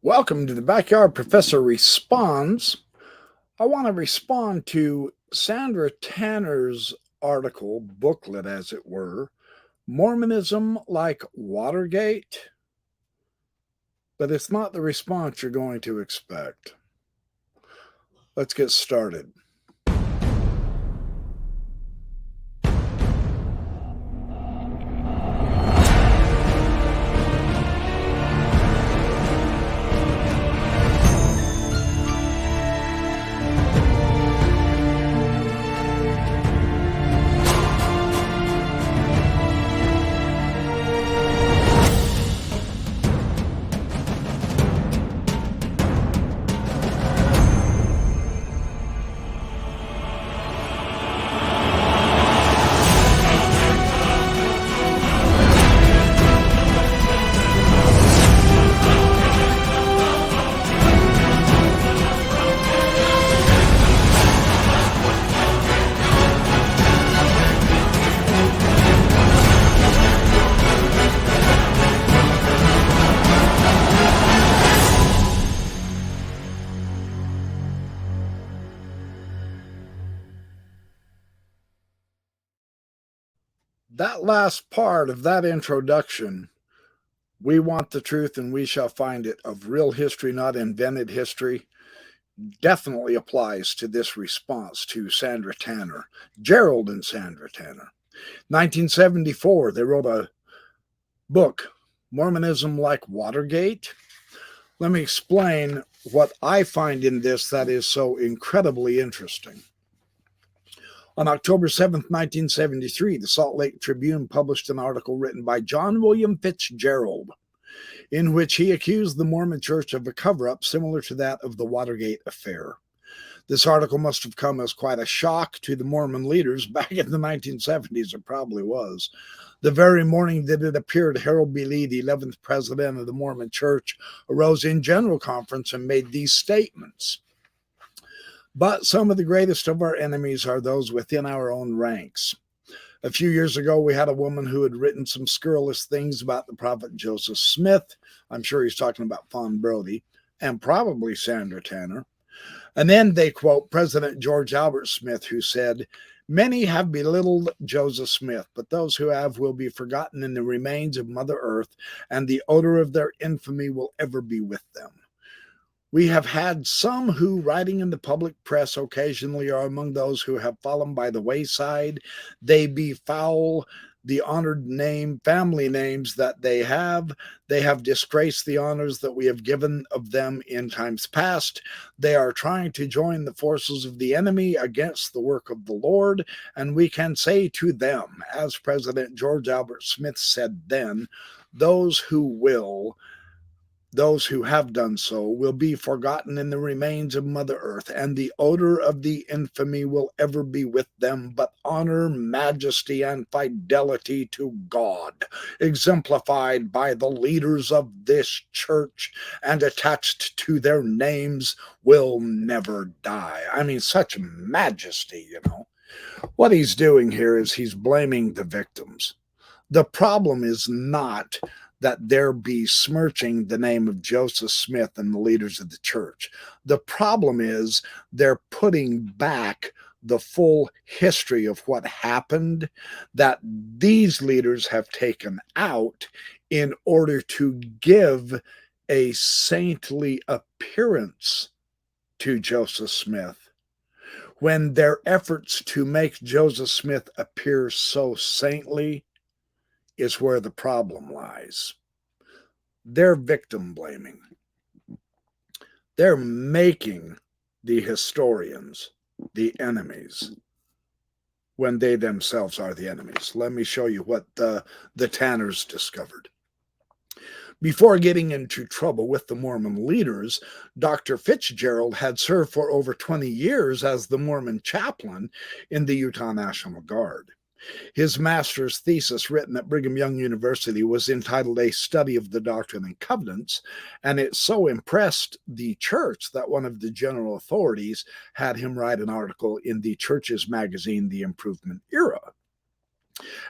Welcome to the Backyard Professor Responds. I want to respond to Sandra Tanner's article, booklet as it were, Mormonism Like Watergate, but it's not the response you're going to expect. Let's get started. That last part of that introduction, we want the truth and we shall find it, of real history, not invented history, definitely applies to this response to Sandra Tanner, Gerald and Sandra Tanner. 1974, they wrote a book, Mormonism Like Watergate. Let me explain what I find in this that is so incredibly interesting. On October 7th, 1973, the Salt Lake Tribune published an article written by John William Fitzgerald, in which he accused the Mormon Church of a cover-up similar to that of the Watergate affair. This article must have come as quite a shock to the Mormon leaders back in the 1970s. It probably was. The very morning that it appeared, Harold B. Lee, the 11th president of the Mormon Church, arose in general conference and made these statements. But some of the greatest of our enemies are those within our own ranks. A few years ago, we had a woman who had written some scurrilous things about the prophet Joseph Smith. I'm sure he's talking about Fawn Brody, and probably Sandra Tanner. And then they quote President George Albert Smith, who said, "Many have belittled Joseph Smith, but those who have will be forgotten in the remains of Mother Earth, and the odor of their infamy will ever be with them." We have had some who, writing in the public press occasionally, are among those who have fallen by the wayside. They befoul the honored family names that they have. They have disgraced the honors that we have given of them in times past. They are trying to join the forces of the enemy against the work of the Lord. And we can say to them, as President George Albert Smith said then, those who have done so will be forgotten in the remains of Mother Earth, and the odor of the infamy will ever be with them, but honor, majesty, and fidelity to God, exemplified by the leaders of this church and attached to their names, will never die. I mean, such majesty, you know. What he's doing here is he's blaming the victims. The problem is not that they're besmirching the name of Joseph Smith and the leaders of the church. The problem is they're putting back the full history of what happened that these leaders have taken out in order to give a saintly appearance to Joseph Smith, when their efforts to make Joseph Smith appear so saintly is where the problem lies. They're victim blaming. They're making the historians the enemies when they themselves are the enemies. Let me show you what the Tanners discovered. Before getting into trouble with the Mormon leaders, Dr. Fitzgerald had served for over 20 years as the Mormon chaplain in the Utah National Guard. His master's thesis, written at Brigham Young University, was entitled A Study of the Doctrine and Covenants, and it so impressed the church that one of the general authorities had him write an article in the church's magazine, The Improvement Era.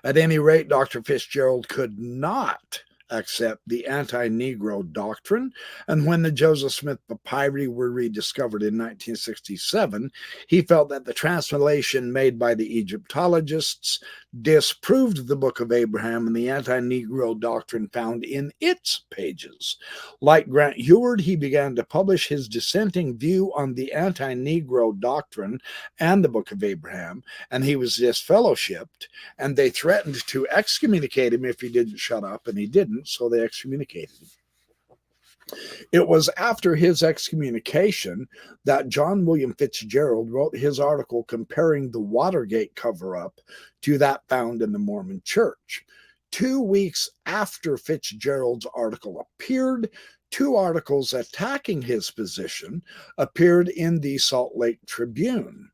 At any rate, Dr. Fitzgerald could not accept the anti-Negro doctrine, and when the Joseph Smith papyri were rediscovered in 1967, he felt that the translation made by the Egyptologists disproved the Book of Abraham and the anti-Negro doctrine found in its pages. Like Grant Heward, he began to publish his dissenting view on the anti-Negro doctrine and the Book of Abraham, and he was disfellowshipped, and they threatened to excommunicate him if he didn't shut up, and he didn't, so they excommunicated him. It was after his excommunication that John William Fitzgerald wrote his article comparing the Watergate cover-up to that found in the Mormon Church. 2 weeks after Fitzgerald's article appeared, 2 articles attacking his position appeared in the Salt Lake Tribune.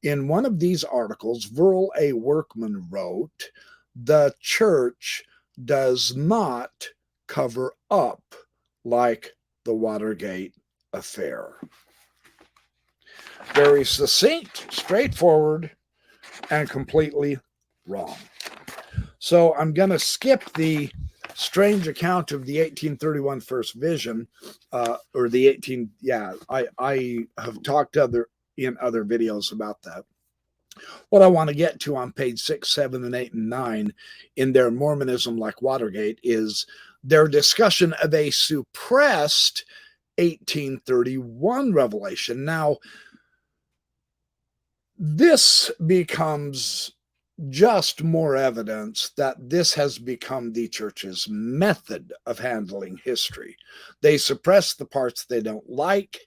In one of these articles, Verl A. Workman wrote, "The church does not cover up like the Watergate affair." Very succinct, straightforward, and completely wrong. So I'm going to skip the strange account of the 1831 first vision, or the 18, I have talked in other videos about that. What I want to get to on page 6, 7, and 8, and 9 in their Mormonism Like Watergate is their discussion of a suppressed 1831 revelation. Now, this becomes just more evidence that this has become the church's method of handling history. They suppress the parts they don't like,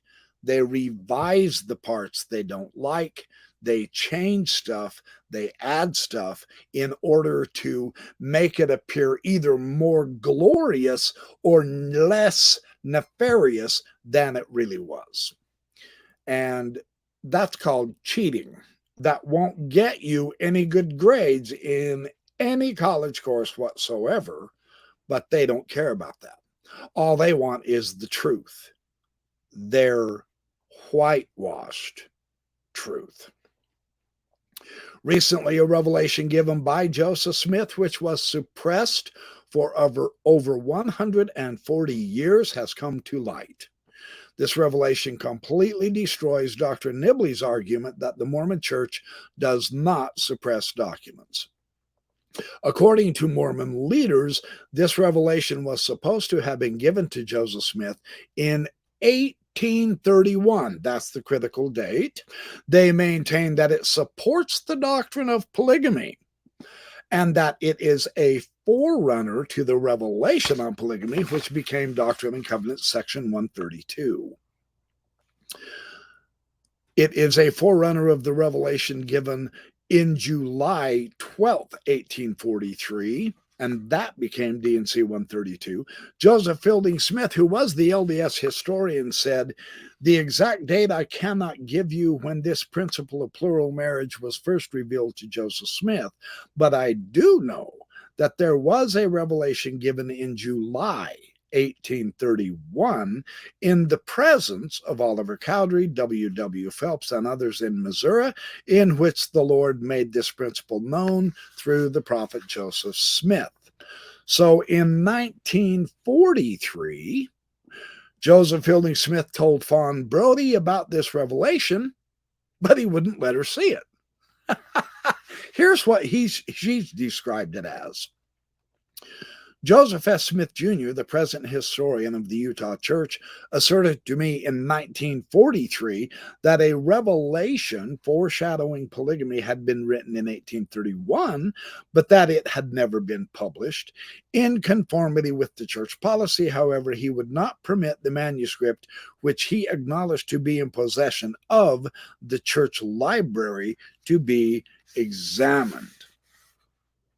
they revise the parts they don't like, they change stuff, they add stuff in order to make it appear either more glorious or less nefarious than it really was. And that's called cheating. That won't get you any good grades in any college course whatsoever, but they don't care about that. All they want is the truth. Their whitewashed truth. Recently, a revelation given by Joseph Smith, which was suppressed for over 140 years, has come to light. This revelation completely destroys Dr. Nibley's argument that the Mormon Church does not suppress documents. According to Mormon leaders, this revelation was supposed to have been given to Joseph Smith in 1831. That's the critical date. They maintain that it supports the doctrine of polygamy and that it is a forerunner to the revelation on polygamy, which became Doctrine and Covenants, section 132. It is a forerunner of the revelation given in July 12th, 1843, and that became D&C 132. Joseph Fielding Smith, who was the LDS historian, said, "The exact date I cannot give you when this principle of plural marriage was first revealed to Joseph Smith, but I do know that there was a revelation given in July 1831 in the presence of Oliver Cowdery, W.W. Phelps, and others in Missouri, in which the Lord made this principle known through the prophet Joseph Smith." So in 1943, Joseph Fielding Smith told Fawn Brodie about this revelation, but he wouldn't let her see it. Here's what she's described it as. Joseph S. Smith Jr., the present historian of the Utah Church, asserted to me in 1943 that a revelation foreshadowing polygamy had been written in 1831, but that it had never been published. In conformity with the church policy, however, he would not permit the manuscript, which he acknowledged to be in possession of the church library, to be examined.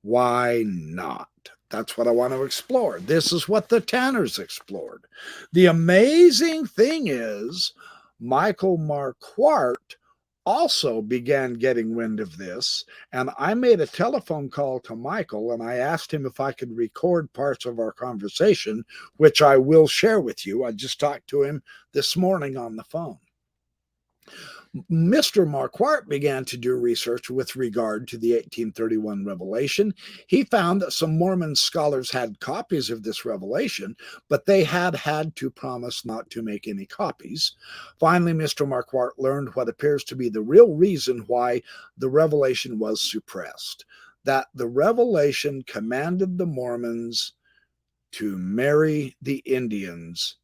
Why not? That's what I want to explore. This is what the Tanners explored. The amazing thing is, Michael Marquardt also began getting wind of this, and I made a telephone call to Michael, and I asked him if I could record parts of our conversation, which I will share with you. I just talked to him this morning on the phone. Mr. Marquardt began to do research with regard to the 1831 revelation. He found that some Mormon scholars had copies of this revelation, but they had to promise not to make any copies. Finally, Mr. Marquardt learned what appears to be the real reason why the revelation was suppressed, that the revelation commanded the Mormons to marry the Indians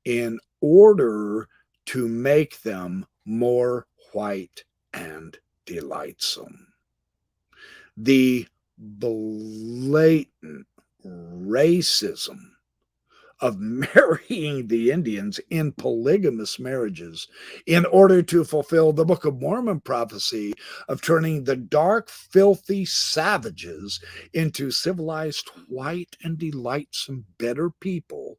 in order to make them more white and delightsome. The blatant racism of marrying the Indians in polygamous marriages in order to fulfill the Book of Mormon prophecy of turning the dark, filthy savages into civilized, white, and delightsome, better people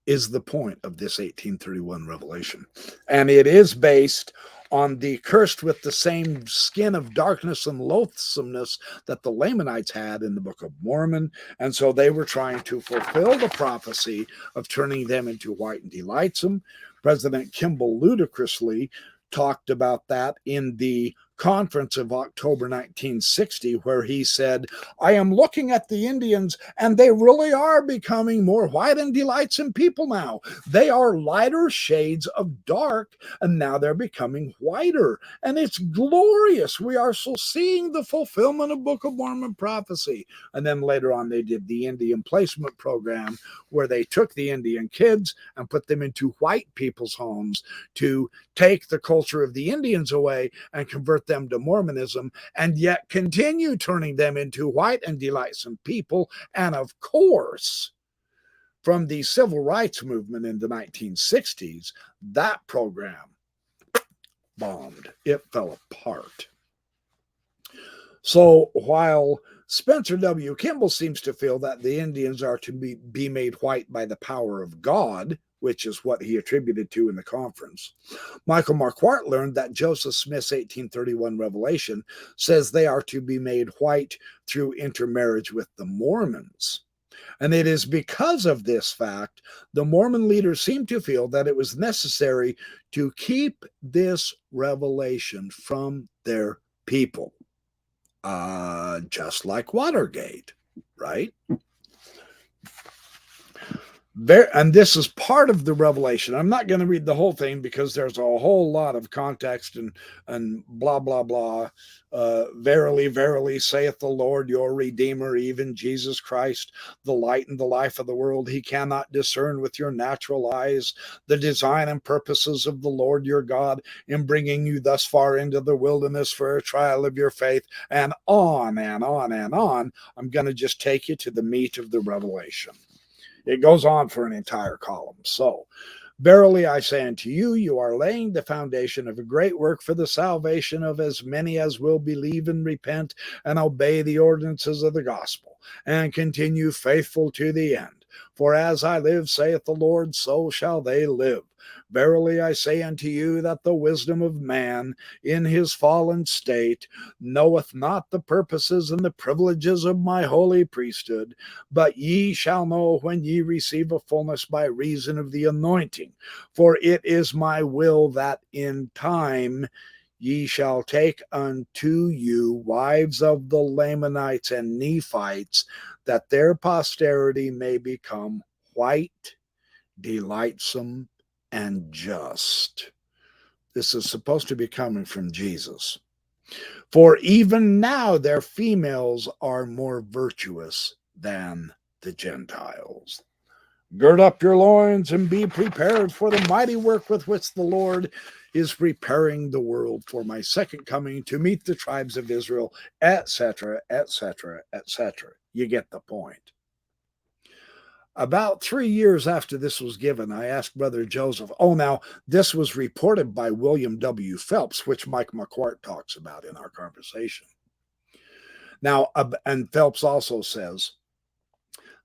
is the point of this 1831 revelation. And it is based on the cursed with the same skin of darkness and loathsomeness that the Lamanites had in the Book of Mormon. And so they were trying to fulfill the prophecy of turning them into white and delightsome. President Kimball ludicrously talked about that in the conference of October 1960, where he said, I am looking at the Indians and they really are becoming more white and delightsome people now. They are lighter shades of dark and now they're becoming whiter. And it's glorious. We are so seeing the fulfillment of Book of Mormon prophecy. And then later on, they did the Indian placement program where they took the Indian kids and put them into white people's homes to take the culture of the Indians away and convert them to Mormonism, and yet continue turning them into white and delightsome people. And of course, from the civil rights movement in the 1960s, that program bombed. It fell apart. So while Spencer W. Kimball seems to feel that the Indians are to be made white by the power of God, which is what he attributed to in the conference, Michael Marquardt learned that Joseph Smith's 1831 revelation says they are to be made white through intermarriage with the Mormons. And it is because of this fact, the Mormon leaders seem to feel that it was necessary to keep this revelation from their people. Just like Watergate, right? And this is part of the revelation. I'm not going to read the whole thing because there's a whole lot of context and blah, blah, blah. Verily, verily, saith the Lord, your Redeemer, even Jesus Christ, the light and the life of the world. He cannot discern with your natural eyes the design and purposes of the Lord your God in bringing you thus far into the wilderness for a trial of your faith, and on and on and on. I'm going to just take you to the meat of the revelation. It goes on for an entire column. So, verily I say unto you, you are laying the foundation of a great work for the salvation of as many as will believe and repent and obey the ordinances of the gospel and continue faithful to the end. For as I live, saith the Lord, so shall they live. Verily I say unto you that the wisdom of man in his fallen state knoweth not the purposes and the privileges of my holy priesthood, but ye shall know when ye receive a fullness by reason of the anointing. For it is my will that in time ye shall take unto you wives of the Lamanites and Nephites, that their posterity may become white, delightsome, and just. This is supposed to be coming from Jesus. For even now their females are more virtuous than the Gentiles. Gird up your loins and be prepared for the mighty work with which the Lord is preparing the world for my second coming to meet the tribes of Israel, etc., etc., etc. You get the point. About 3 years after this was given, I asked Brother Joseph, now this was reported by William W. Phelps, which Mike Marquardt talks about in our conversation. Now, and Phelps also says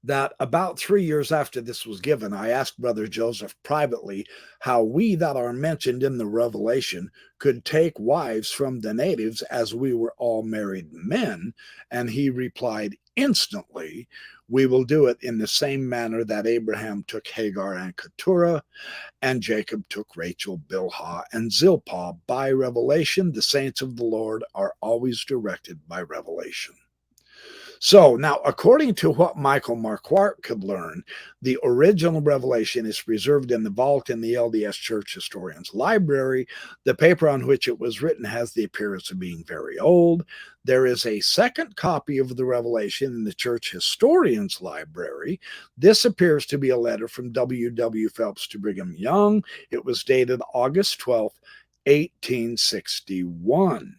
that about 3 years after this was given, I asked Brother Joseph privately how we that are mentioned in the Revelation could take wives from the natives as we were all married men, and he replied instantly, We will do it in the same manner that Abraham took Hagar and Keturah, and Jacob took Rachel, Bilhah, and Zilpah by revelation. The saints of the Lord are always directed by revelation. So now, according to what Michael Marquardt could learn, the original revelation is preserved in the vault in the LDS Church Historians Library. The paper on which it was written has the appearance of being very old. There is a second copy of the revelation in the Church Historians Library. This appears to be a letter from W. W. Phelps to Brigham Young. It was dated August 12th, 1861.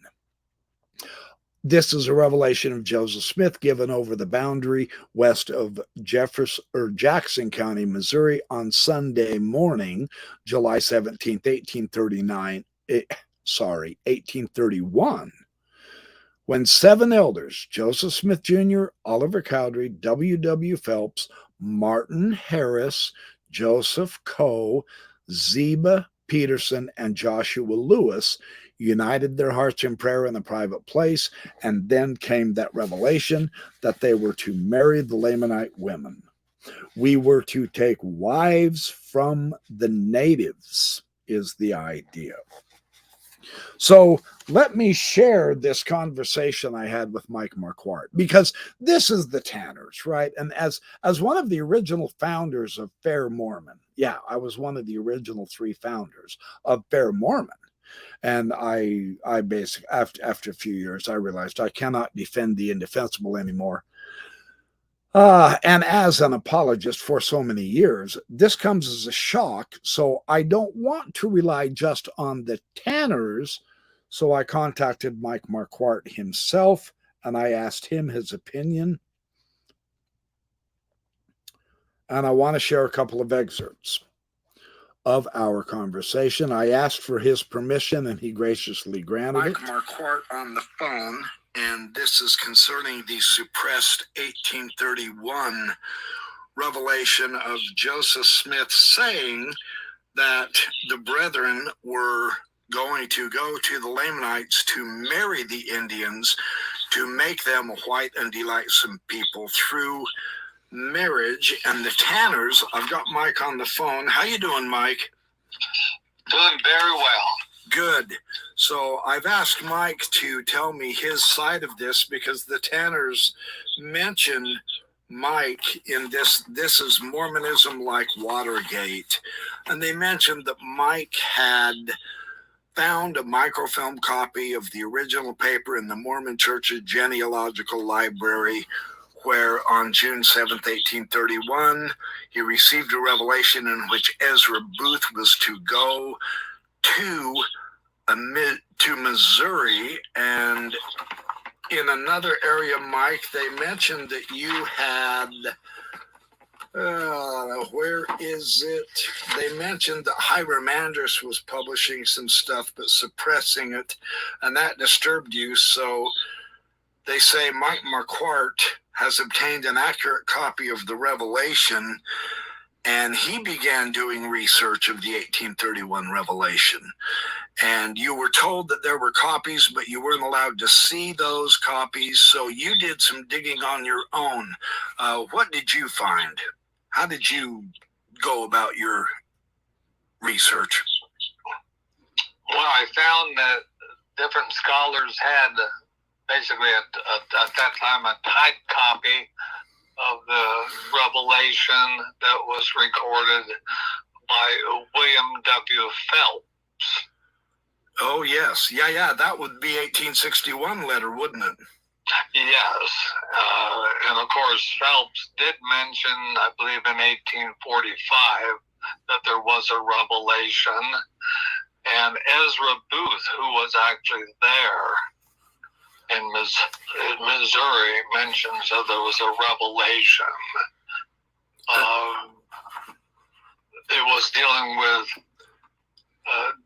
This is a revelation of Joseph Smith given over the boundary west of Jackson County, Missouri on Sunday morning, July 17th, 1831, when 7 elders, Joseph Smith Jr., Oliver Cowdery, W. W. Phelps, Martin Harris, Joseph Coe, Ziba Peterson, and Joshua Lewis, united their hearts in prayer in the private place, and then came that revelation that they were to marry the Lamanite women. We were to take wives from the natives, is the idea. So let me share this conversation I had with Mike Marquardt, because this is the Tanners, right? And as one of the original founders of Fair Mormon, yeah, I was one of the original 3 founders of Fair Mormon. And I basically, after a few years, I realized I cannot defend the indefensible anymore. And as an apologist for so many years, this comes as a shock. So I don't want to rely just on the Tanners. So I contacted Mike Marquardt himself, and I asked him his opinion. And I want to share a couple of excerpts of our conversation. I asked for his permission, and he graciously granted it. Mike Marquardt on the phone, and this is concerning the suppressed 1831 revelation of Joseph Smith saying that the brethren were going to go to the Lamanites to marry the Indians, to make them a white and delightsome people through marriage. And the Tanners, I've got Mike on the phone. How you doing, Mike? Doing very well. Good. So I've asked Mike to tell me his side of this, because the Tanners mention Mike in this is Mormonism like Watergate. And they mentioned that Mike had found a microfilm copy of the original paper in the Mormon Church's genealogical library, where on June 7th, 1831, he received a revelation in which Ezra Booth was to go to Missouri. And in another area, Mike, they mentioned that you had, where is it? They mentioned that Hiram Andrus was publishing some stuff but suppressing it, and that disturbed you. So they say Mike Marquardt has obtained an accurate copy of the revelation, and he began doing research of the 1831 revelation. And you were told that there were copies, but you weren't allowed to see those copies, so you did some digging on your own. What did you find? How did you go about your research? Well, I found that different scholars had basically at that time a typed copy of the revelation that was recorded by William W. Phelps. Oh, yes. Yeah, that would be 1861 letter, wouldn't it? Yes. And of course, Phelps did mention, I believe in 1845, that there was a revelation. And Ezra Booth, who was actually there in Missouri, mentions that there was a revelation. It was dealing with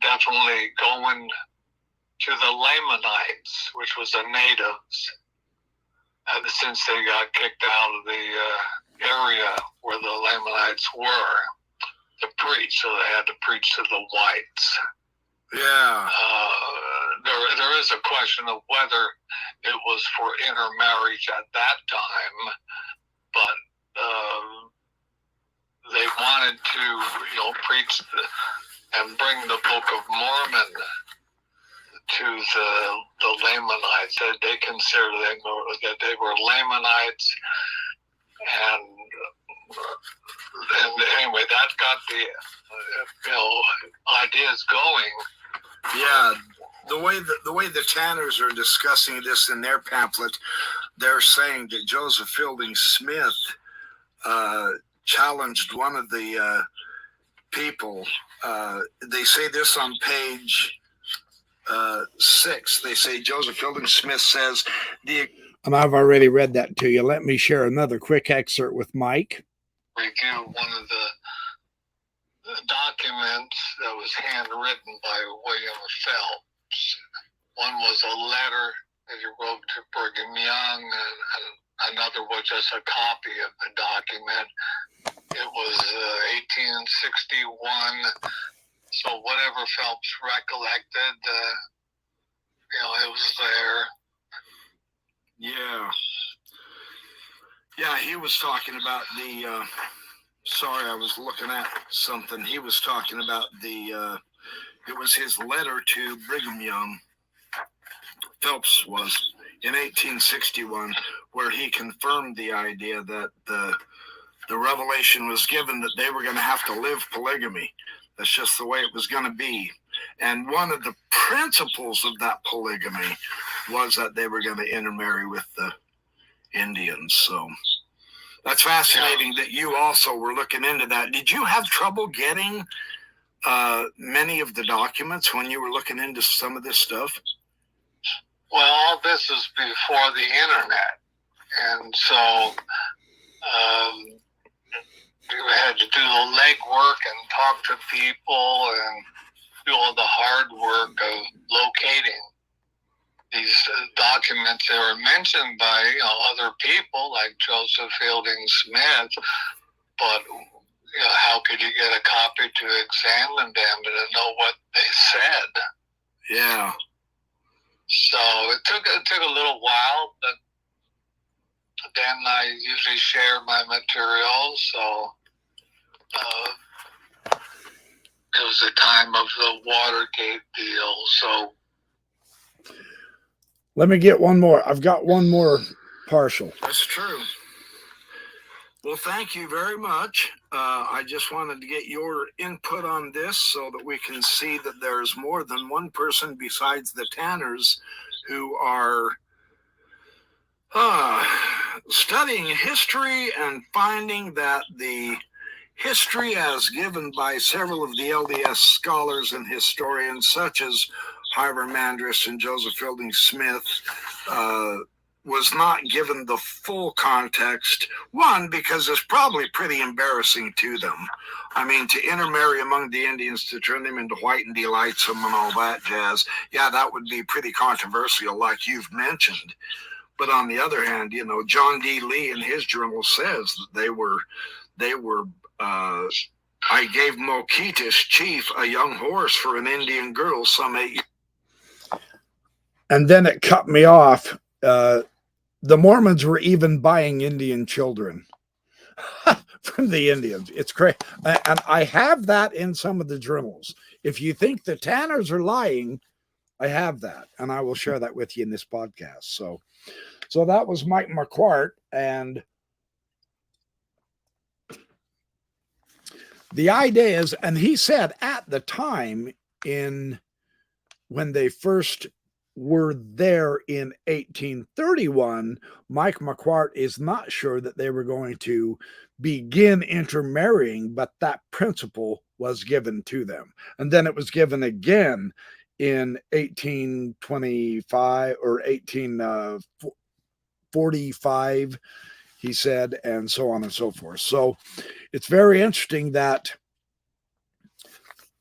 definitely going to the Lamanites, which was the natives, since they got kicked out of the area where the Lamanites were to preach, so they had to preach to the whites. Yeah. There is a question of whether it was for intermarriage at that time, but they wanted to, preach and bring the Book of Mormon to the Lamanites. They considered that they were Lamanites, and anyway, that got the ideas going. Yeah, the way the Tanners are discussing this in their pamphlet, they're saying that Joseph Fielding Smith challenged one of the people. They say this on page 6. They say Joseph Fielding Smith says and I've already read that to you. Let me share another quick excerpt with Mike. Review one of the documents that was handwritten by William Phelps. One was a letter that he wrote to Brigham Young, and another was just a copy of the document. It was 1861, so whatever Phelps recollected, it was there. Yeah, he was talking about the sorry, I was looking at something. He was talking about it was his letter to Brigham Young, Phelps was, in 1861, where he confirmed the idea that the revelation was given that they were going to have to live polygamy. That's just the way it was going to be. And one of the principles of that polygamy was that they were going to intermarry with the Indians. So that's fascinating that you also were looking into that. Did you have trouble getting many of the documents when you were looking into some of this stuff? Well, all this is before the internet, and so you had to do the legwork and talk to people and do all the hard work of locating these documents. They were mentioned by other people like Joseph Fielding Smith, but how could you get a copy to examine them and to know what they said? Yeah. So it took a little while, but then I usually share my materials. So it was the time of the Watergate deal. So let me get one more. I've got one more partial. That's true. Well, thank you very much. I just wanted to get your input on this so that we can see that there's more than one person besides the Tanners who are studying history and finding that the history as given by several of the LDS scholars and historians such as Hiram Andrus and Joseph Fielding Smith was not given the full context. One, because it's probably pretty embarrassing to them. I mean, to intermarry among the Indians, to turn them into white and delights them and all that jazz, yeah, that would be pretty controversial, like you've mentioned. But on the other hand, John D. Lee in his journal says that they were I gave Moketus Chief a young horse for an Indian girl some 8 years. And then it cut me off. The Mormons were even buying Indian children from the Indians. It's crazy. And I have that in some of the journals. If you think the Tanners are lying, I have that. And I will share that with you in this podcast. So that was Mike Marquardt. And the idea is, and he said at the time when they first were there in 1831, Mike Marquardt is not sure that they were going to begin intermarrying, but that principle was given to them. And then it was given again in 1825 or 1845, he said, and so on and so forth. So it's very interesting that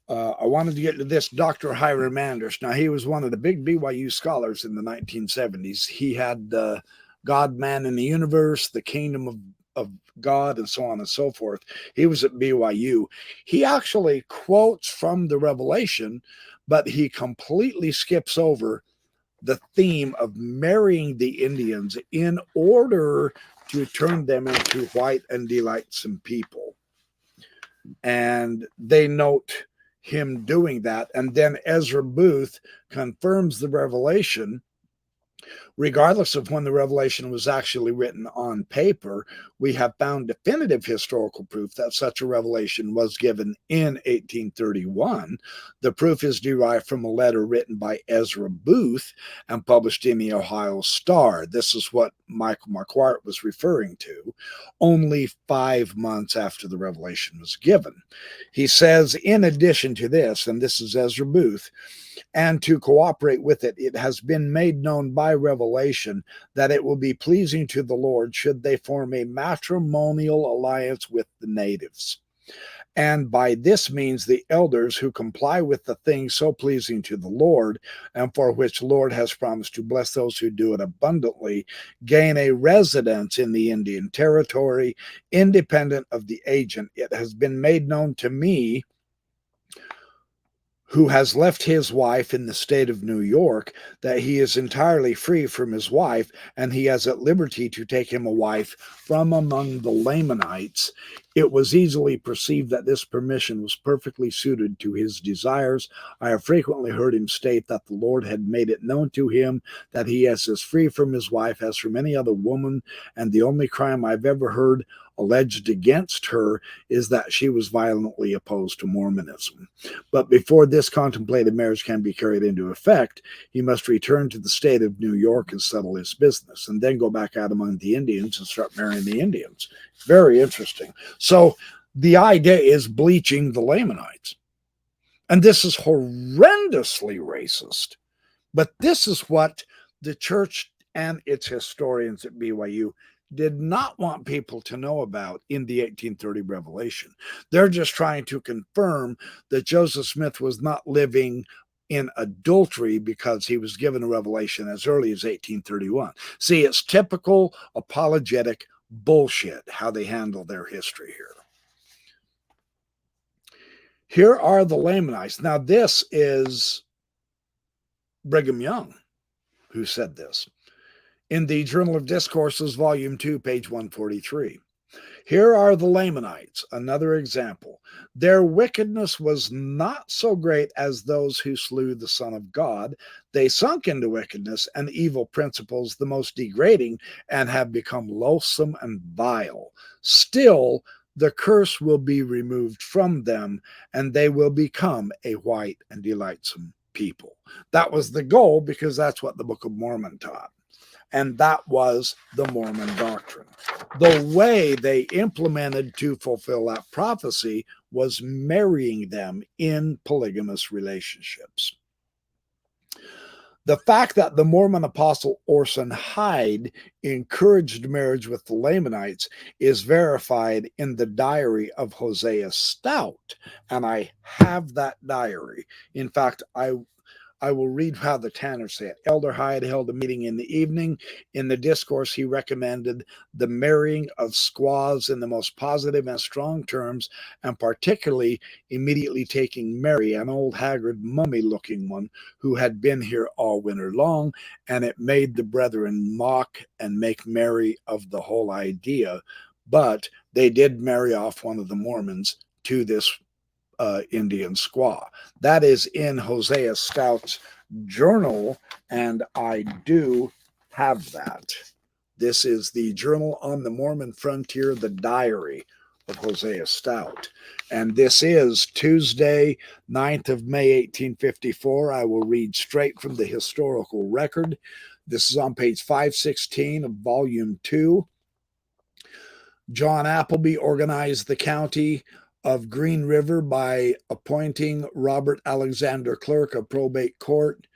I wanted to get to this Dr. Hiram Andrus. Now, he was one of the big BYU scholars in the 1970s. He had the God, Man, in the Universe, the Kingdom of God, and so on and so forth. He was at BYU. He actually quotes from the Revelation, but he completely skips over the theme of marrying the Indians in order to turn them into white and delightsome people. And they note him doing that. And then Ezra Booth confirms the revelation. Regardless of when the revelation was actually written on paper, we have found definitive historical proof that such a revelation was given in 1831. The proof is derived from a letter written by Ezra Booth and published in the Ohio Star. This is what Michael Marquardt was referring to, only 5 months after the revelation was given. He says, in addition to this, and this is Ezra Booth, and to cooperate with it, it has been made known by revelation that it will be pleasing to the Lord should they form a matrimonial alliance with the natives. And by this means, the elders who comply with the things so pleasing to the Lord, and for which the Lord has promised to bless those who do it abundantly, gain a residence in the Indian territory, independent of the agent. It has been made known to me, who has left his wife in the state of New York, that he is entirely free from his wife, and he is at liberty to take him a wife from among the Lamanites. It was easily perceived that this permission was perfectly suited to his desires. I have frequently heard him state that the Lord had made it known to him that he is as free from his wife as from any other woman, and the only crime I've ever heard alleged against her is that she was violently opposed to Mormonism. But before this contemplated marriage can be carried into effect, he must return to the state of New York and settle his business, and then go back out among the Indians and start marrying the Indians. Very interesting. So the idea is bleaching the Lamanites. And this is horrendously racist. But this is what the church and its historians at BYU did not want people to know about in the 1830 revelation. They're just trying to confirm that Joseph Smith was not living in adultery because he was given a revelation as early as 1831. See, it's typical apologetic bullshit how they handle their history here. Here are the Lamanites. Now, this is Brigham Young who said this in the Journal of Discourses, Volume 2, page 143. Here are the Lamanites, another example. Their wickedness was not so great as those who slew the Son of God. They sunk into wickedness and evil principles, the most degrading, and have become loathsome and vile. Still, the curse will be removed from them, and they will become a white and delightsome people. That was the goal, because that's what the Book of Mormon taught. And that was the Mormon doctrine. The way they implemented to fulfill that prophecy was marrying them in polygamous relationships. The fact that the Mormon apostle Orson Hyde encouraged marriage with the Lamanites is verified in the diary of Hosea Stout, and I have that diary. In fact, I will read how the Tanners say it. Elder Hyde held a meeting in the evening. In the discourse, he recommended the marrying of squaws in the most positive and strong terms, and particularly immediately taking Mary, an old haggard mummy-looking one who had been here all winter long, and it made the brethren mock and make merry of the whole idea. But they did marry off one of the Mormons to this Indian squaw. That is in Hosea Stout's journal, and I do have that. This is the Journal on the Mormon Frontier, the diary of Hosea Stout. And this is Tuesday, 9th of May, 1854. I will read straight from the historical record. This is on page 516 of Volume 2. John Appleby organized the county of Green River by appointing Robert Alexander clerk of probate court,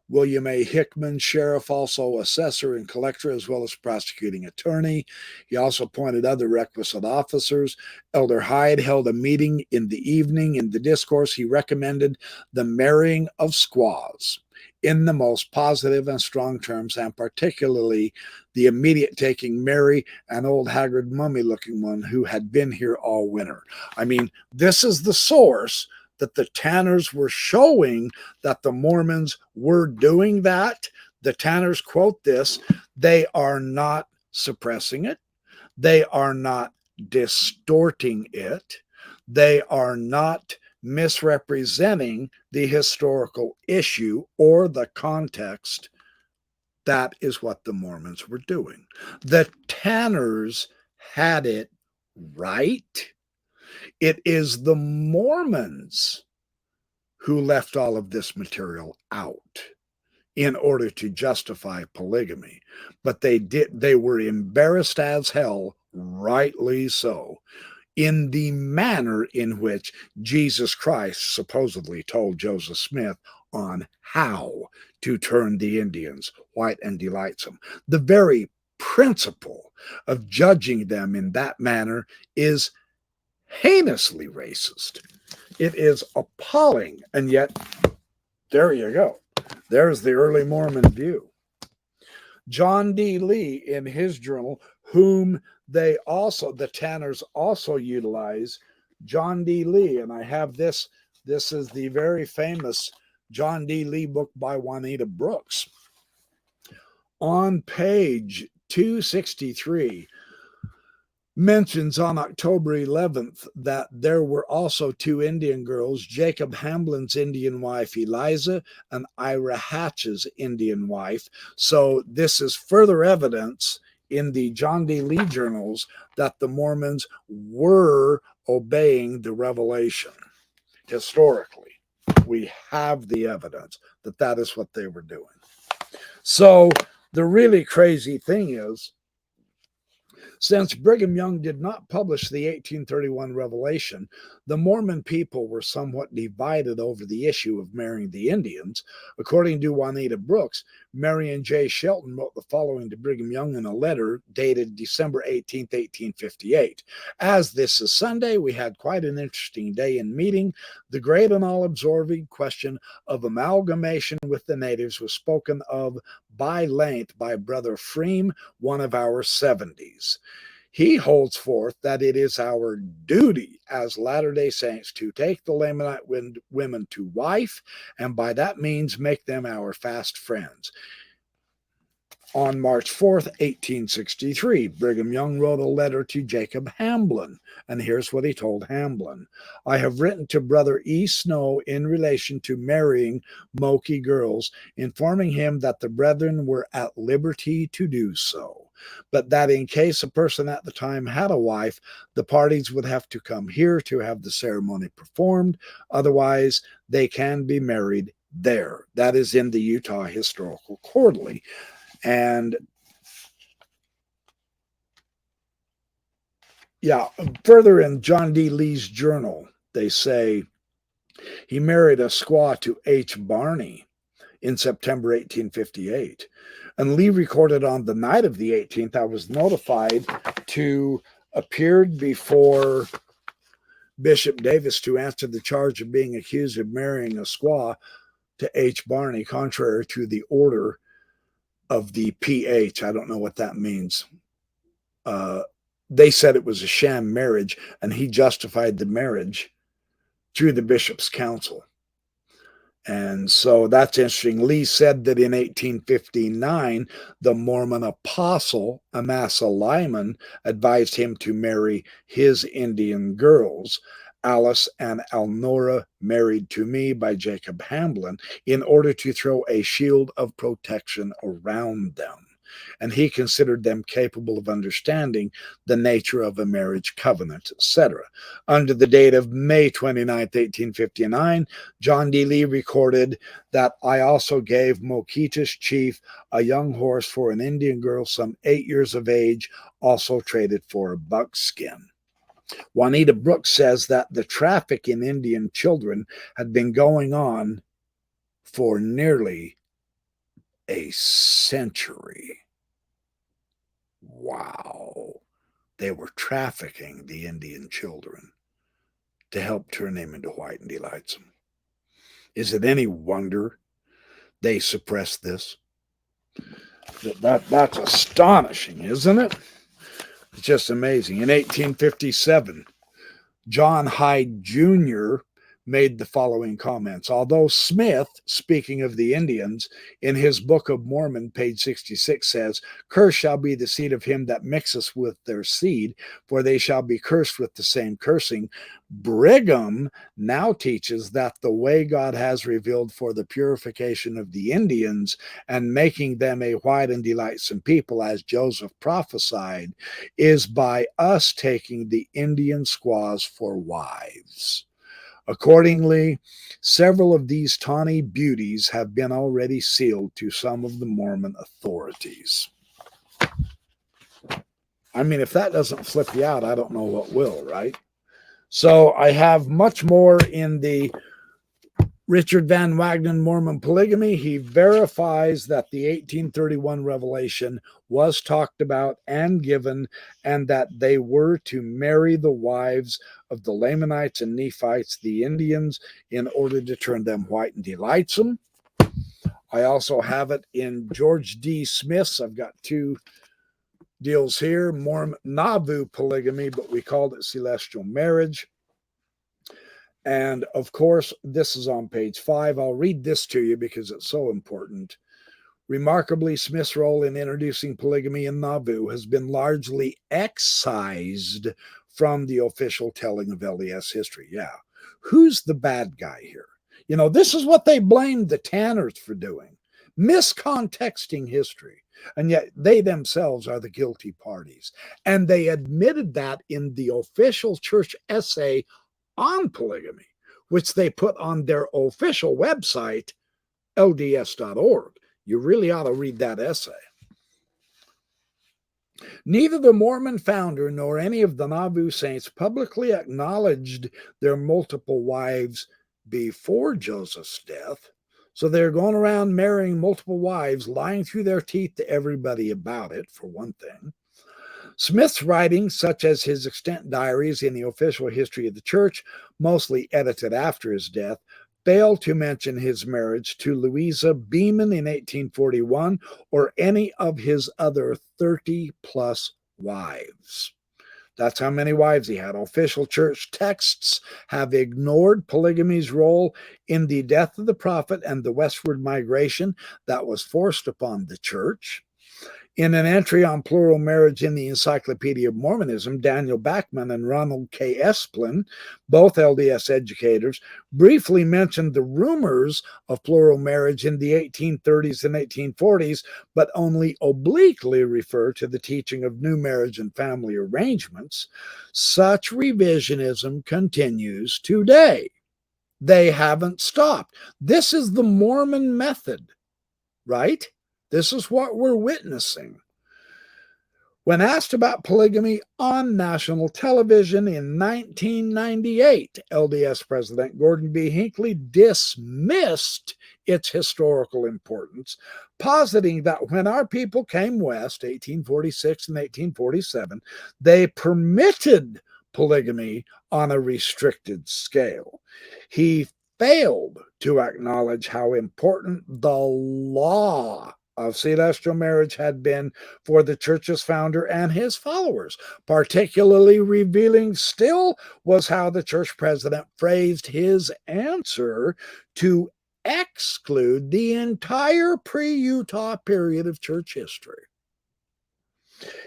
William A. Hickman, sheriff, also assessor and collector, as well as prosecuting attorney. He also appointed other requisite officers. Elder Hyde held a meeting in the evening. In the discourse, he recommended the marrying of squaws in the most positive and strong terms, and particularly the immediate taking Mary, an old haggard mummy-looking one who had been here all winter. I mean, this is the source that the Tanners were showing that the Mormons were doing that. The Tanners quote this. They are not suppressing it. They are not distorting it. They are not misrepresenting the historical issue or the context. That is what the Mormons were doing. The Tanners had it right. It is the Mormons who left all of this material out in order to justify polygamy. But they were embarrassed as hell, rightly so, in the manner in which Jesus Christ supposedly told Joseph Smith on how to turn the Indians white and delightsome. The very principle of judging them in that manner is heinously racist. It is appalling, and yet there you go. There's the early Mormon view. John D. Lee, in his journal, whom the Tanners also utilize, John D. Lee, and I have this is the very famous John D. Lee book by Juanita Brooks. On page 263, mentions on October 11th that there were also two Indian girls, Jacob Hamblin's Indian wife Eliza and Ira Hatch's Indian wife. So this is further evidence in the John D. Lee journals that the Mormons were obeying the revelation. Historically, we have the evidence that that is what they were doing. So the really crazy thing is, since Brigham Young did not publish the 1831 revelation, the Mormon people were somewhat divided over the issue of marrying the Indians. According to Juanita Brooks, Marion J. Shelton wrote the following to Brigham Young in a letter dated December 18, 1858. As this is Sunday, we had quite an interesting day in meeting. The great and all-absorbing question of amalgamation with the natives was spoken of by length by Brother Freem, one of our 70s. He holds forth that it is our duty as Latter-day Saints to take the Lamanite women to wife, and by that means make them our fast friends. On March 4th, 1863, Brigham Young wrote a letter to Jacob Hamblin, and here's what he told Hamblin. I have written to Brother E. Snow in relation to marrying Moki girls, informing him that the brethren were at liberty to do so, but that in case a person at the time had a wife, the parties would have to come here to have the ceremony performed. Otherwise, they can be married there. That is in the Utah Historical Quarterly. And yeah, further in John D. Lee's journal, they say he married a squaw to H. Barney in September 1858. And Lee recorded on the night of the 18th, I was notified to appear before Bishop Davis to answer the charge of being accused of marrying a squaw to H. Barney, contrary to the order of the PH. I don't know what that means. They said it was a sham marriage, and he justified the marriage through the bishop's council. And so that's interesting. Lee said that in 1859, the Mormon apostle, Amasa Lyman, advised him to marry his Indian girls, Alice and Alnora, married to me by Jacob Hamblin, in order to throw a shield of protection around them. And he considered them capable of understanding the nature of a marriage covenant, etc. Under the date of May 29, 1859, John D. Lee recorded that I also gave Mokitas chief a young horse for an Indian girl some 8 years of age, also traded for a buckskin. Juanita Brooks says that the traffic in Indian children had been going on for nearly a century. Wow. They were trafficking the Indian children to help turn them into white and delightsome. Is it any wonder they suppressed this? That's astonishing, isn't it? It's just amazing. In 1857, John Hyde Jr. made the following comments. Although Smith, speaking of the Indians, in his Book of Mormon, page 66, says, "Cursed shall be the seed of him that mixeth with their seed, for they shall be cursed with the same cursing," Brigham now teaches that the way God has revealed for the purification of the Indians and making them a white and delightsome people, as Joseph prophesied, is by us taking the Indian squaws for wives. Accordingly, several of these tawny beauties have been already sealed to some of the Mormon authorities. I mean, if that doesn't flip you out, I don't know what will, right? So I have much more in the Richard Van Wagenen Mormon Polygamy. He verifies that the 1831 revelation was talked about and given, and that they were to marry the wives of the Lamanites and Nephites, the Indians, in order to turn them white and delightsome. I also have it in George D. Smith's. I've got two deals here. Mormon Nauvoo polygamy, but we called it celestial marriage. And of course, this is on page 5. I'll read this to you because it's so important. Remarkably, Smith's role in introducing polygamy in Nauvoo has been largely excised from the official telling of LDS history. Yeah. Who's the bad guy here? You know, this is what they blamed the Tanners for doing, miscontexting history. And yet they themselves are the guilty parties. And they admitted that in the official church essay on polygamy, which they put on their official website, lds.org. You really ought to read that essay. Neither the Mormon founder nor any of the Nauvoo saints publicly acknowledged their multiple wives before Joseph's death. So they're going around marrying multiple wives, lying through their teeth to everybody about it, for one thing. Smith's writings, such as his extant diaries in the official history of the church, mostly edited after his death, fail to mention his marriage to Louisa Beeman in 1841 or any of his other 30-plus wives. That's how many wives he had. Official church texts have ignored polygamy's role in the death of the prophet and the westward migration that was forced upon the church. In an entry on plural marriage in the Encyclopedia of Mormonism, Daniel Bachman and Ronald K. Esplin, both LDS educators, briefly mentioned the rumors of plural marriage in the 1830s and 1840s, but only obliquely refer to the teaching of new marriage and family arrangements. Such revisionism continues today. They haven't stopped. This is the Mormon method, right? This is what we're witnessing. When asked about polygamy on national television in 1998, LDS President Gordon B. Hinckley dismissed its historical importance, positing that when our people came west, 1846 and 1847, they permitted polygamy on a restricted scale. He failed to acknowledge how important the law of celestial marriage had been for the church's founder and his followers. Particularly revealing still was how the church president phrased his answer to exclude the entire pre-Utah period of church history.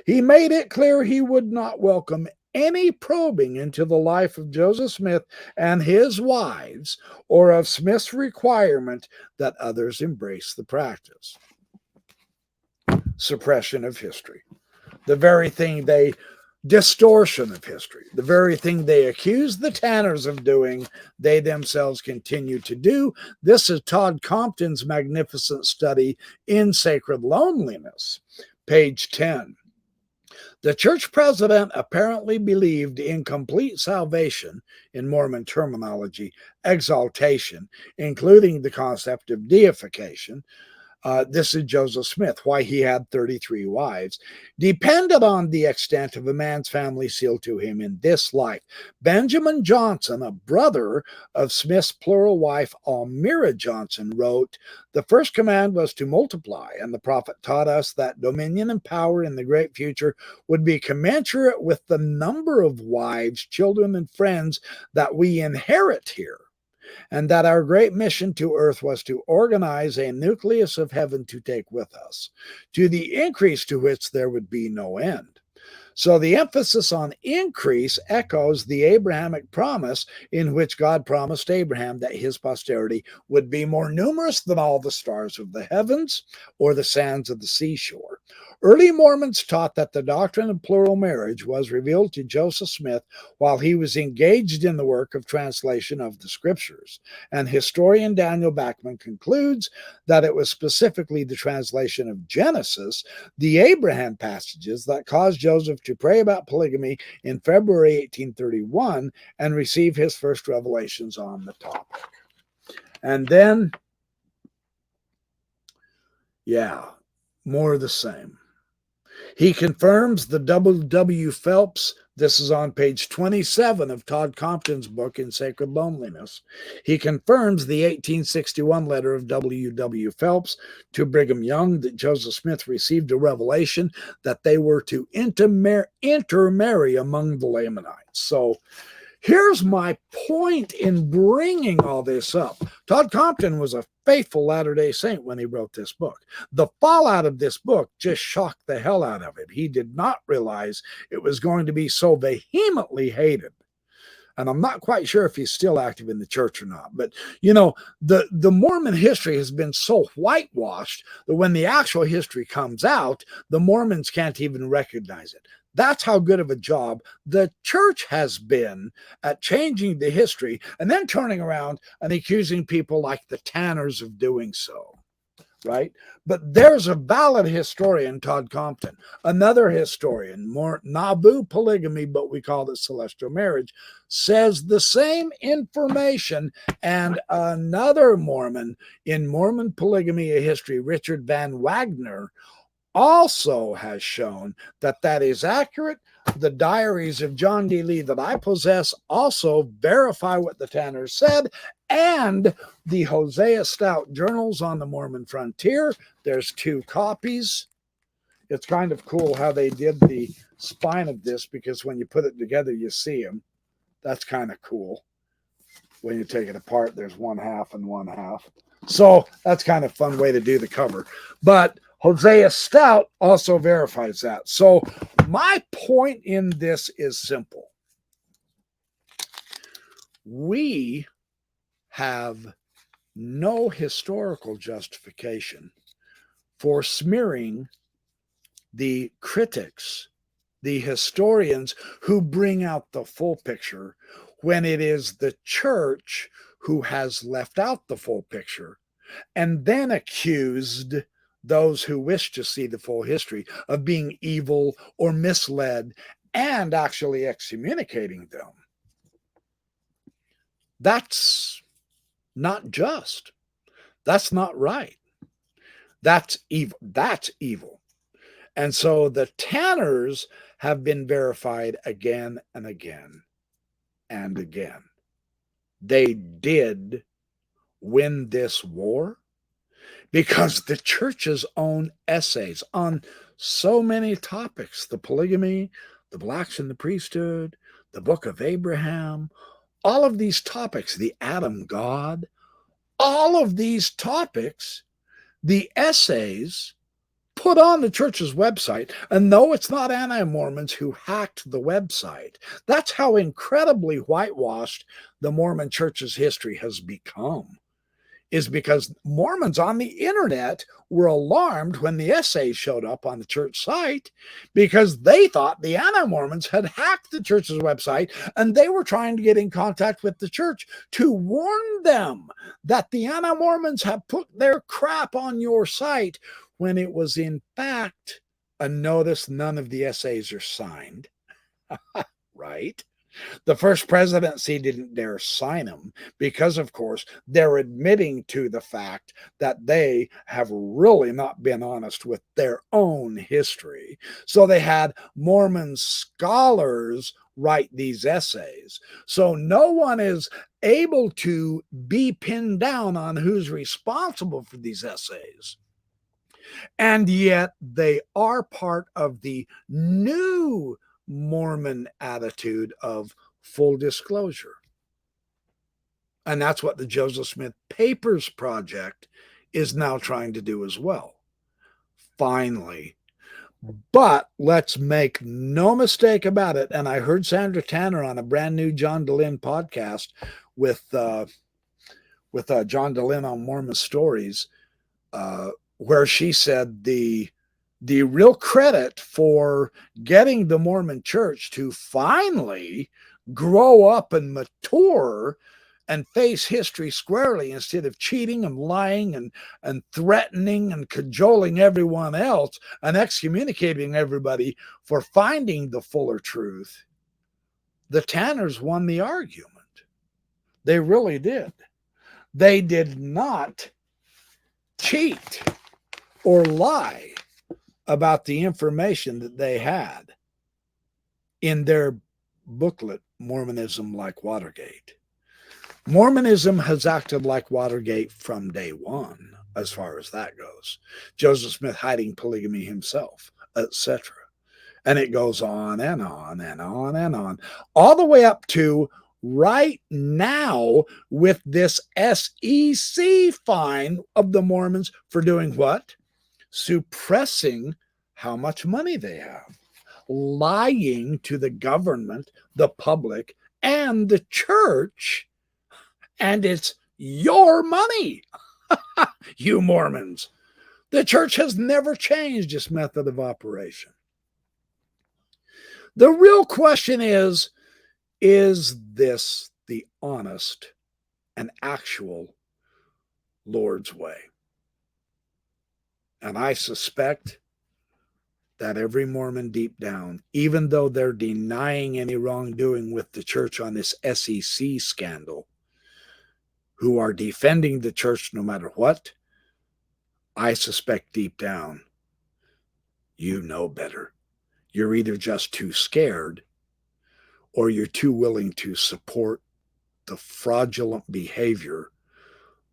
He made it clear he would not welcome any probing into the life of Joseph Smith and his wives, or of Smith's requirement that others embrace the practice. Suppression of history. The very thing distortion of history. The very thing they accuse the Tanners of doing, they themselves continue to do. This is Todd Compton's magnificent study in Sacred Loneliness, page 10. The church president apparently believed in complete salvation, in Mormon terminology, exaltation, including the concept of deification. This is Joseph Smith, why he had 33 wives, depended on the extent of a man's family sealed to him in this life. Benjamin Johnson, a brother of Smith's plural wife, Almira Johnson, wrote, "The first command was to multiply, and the prophet taught us that dominion and power in the great future would be commensurate with the number of wives, children, and friends that we inherit here. and that our great mission to earth was to organize a nucleus of heaven to take with us, to the increase to which there would be no end. So the emphasis on increase echoes the Abrahamic promise in which God promised Abraham that his posterity would be more numerous than all the stars of the heavens or the sands of the seashore. Early Mormons taught that the doctrine of plural marriage was revealed to Joseph Smith while he was engaged in the work of translation of the scriptures. And historian Daniel Bachman concludes that it was specifically the translation of Genesis, the Abraham passages, that caused Joseph to pray about polygamy in February 1831 and receive his first revelations on the topic. And then, more of the same. He confirms the W. Phelps, this is on page 27 of Todd Compton's book In Sacred Loneliness. He confirms the 1861 letter of W. Phelps to Brigham Young that Joseph Smith received a revelation that they were to intermarry among the Lamanites. So here's my point in bringing all this up. Todd Compton was a faithful Latter-day Saint when he wrote this book. The fallout of this book just shocked the hell out of him. He did not realize it was going to be so vehemently hated. And I'm not quite sure if he's still active in the church or not. But, the Mormon history has been so whitewashed that when the actual history comes out, the Mormons can't even recognize it. That's how good of a job the church has been at changing the history and then turning around and accusing people like the Tanners of doing so, right? But there's a valid historian, Todd Compton, another historian, more Nauvoo polygamy, but we call it celestial marriage, says the same information. And another Mormon in Mormon Polygamy, a History, Richard Van Wagner, also has shown that that is accurate. The diaries of John D. Lee that I possess also verify what the Tanners said, and the Hosea Stout Journals on the Mormon Frontier. There's 2 copies. It's kind of cool how they did the spine of this, because when you put it together, you see them. That's kind of cool. When you take it apart, there's 1/2 and 1/2. So that's kind of a fun way to do the cover. But Hosea Stout also verifies that. So my point in this is simple. We have no historical justification for smearing the critics, the historians who bring out the full picture, when it is the church who has left out the full picture and then accused those who wish to see the full history of being evil or misled and actually excommunicating them. That's not just. That's not right. That's evil. That's evil. And so the Tanners have been verified again and again and again. They did win this war because the church's own essays on so many topics, the polygamy, the blacks in the priesthood, the book of Abraham, all of these topics, the Adam God, all of these topics, the essays put on the church's website. And no, it's not anti-Mormons who hacked the website. That's how incredibly whitewashed the Mormon church's history has become, is because Mormons on the internet were alarmed when the essays showed up on the church site, because they thought the anti-Mormons had hacked the church's website and they were trying to get in contact with the church to warn them that the anti-Mormons have put their crap on your site, when it was in fact a notice none of the essays are signed. Right? The first presidency didn't dare sign them because, of course, they're admitting to the fact that they have really not been honest with their own history. So they had Mormon scholars write these essays. So no one is able to be pinned down on who's responsible for these essays. And yet they are part of the new Mormon attitude of full disclosure. And that's what the Joseph Smith Papers Project is now trying to do as well. Finally. But let's make no mistake about it. And I heard Sandra Tanner on a brand new John DeLynn podcast with John DeLynn on Mormon Stories, where she said the real credit for getting the Mormon Church to finally grow up and mature and face history squarely instead of cheating and lying and threatening and cajoling everyone else and excommunicating everybody for finding the fuller truth. The Tanners won the argument. They really did. They did not cheat or lie about the information that they had in their booklet, Mormonism Like Watergate. Mormonism has acted like Watergate from day one, as far as that goes. Joseph Smith hiding polygamy himself, etc. And it goes on and on and on and on, all the way up to right now with this SEC fine of the Mormons for doing what? Suppressing how much money they have, lying to the government, the public, and the church. And it's your money, you Mormons. The church has never changed its method of operation. The real question is this the honest and actual Lord's way? And I suspect that every Mormon deep down, even though they're denying any wrongdoing with the church on this SEC scandal, who are defending the church no matter what, I suspect deep down, you know better. You're either just too scared or you're too willing to support the fraudulent behavior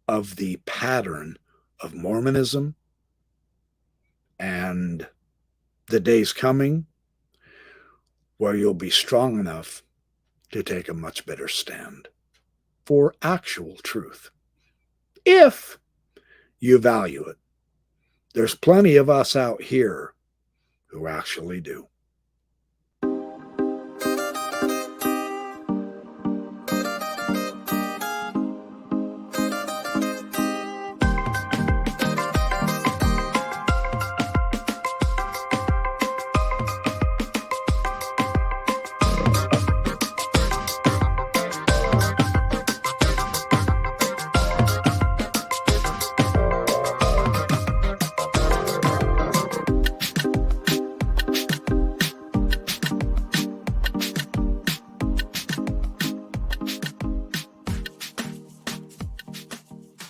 of the pattern of Mormonism. And the day's coming where you'll be strong enough to take a much better stand for actual truth, if you value it. There's plenty of us out here who actually do.